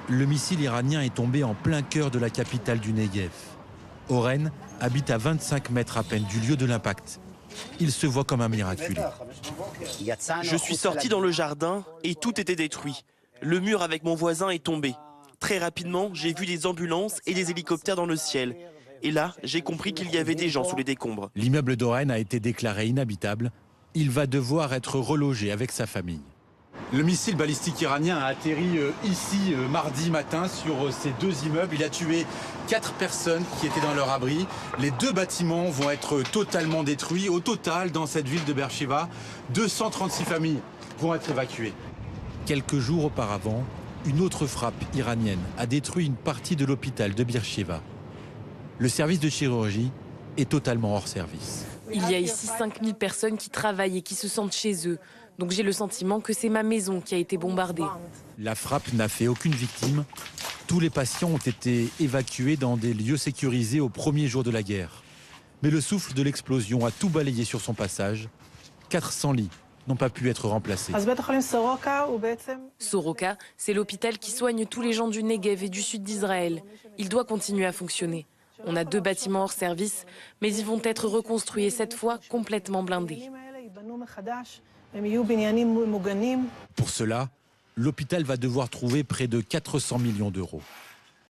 Le missile iranien est tombé en plein cœur de la capitale du Negev. Oren habite à 25 mètres à peine du lieu de l'impact. Il se voit comme un miraculé. Je suis sorti dans le jardin et tout était détruit. Le mur avec mon voisin est tombé. Très rapidement, j'ai vu des ambulances et des hélicoptères dans le ciel. Et là, j'ai compris qu'il y avait des gens sous les décombres. L'immeuble d'Oren a été déclaré inhabitable. Il va devoir être relogé avec sa famille. Le missile balistique iranien a atterri ici mardi matin sur ces deux immeubles. Il a tué 4 personnes qui étaient dans leur abri. Les 2 bâtiments vont être totalement détruits. Au total, dans cette ville de Beersheva, 236 familles vont être évacuées. Quelques jours auparavant, une autre frappe iranienne a détruit une partie de l'hôpital de Beersheva. Le service de chirurgie est totalement hors service. Il y a ici 5000 personnes qui travaillent et qui se sentent chez eux. Donc j'ai le sentiment que c'est ma maison qui a été bombardée. La frappe n'a fait aucune victime. Tous les patients ont été évacués dans des lieux sécurisés au premier jour de la guerre. Mais le souffle de l'explosion a tout balayé sur son passage. 400 lits n'ont pas pu être remplacés. Soroka, c'est l'hôpital qui soigne tous les gens du Negev et du sud d'Israël. Il doit continuer à fonctionner. On a 2 bâtiments hors service, mais ils vont être reconstruits et cette fois complètement blindés. Pour cela, l'hôpital va devoir trouver près de 400 millions d'euros.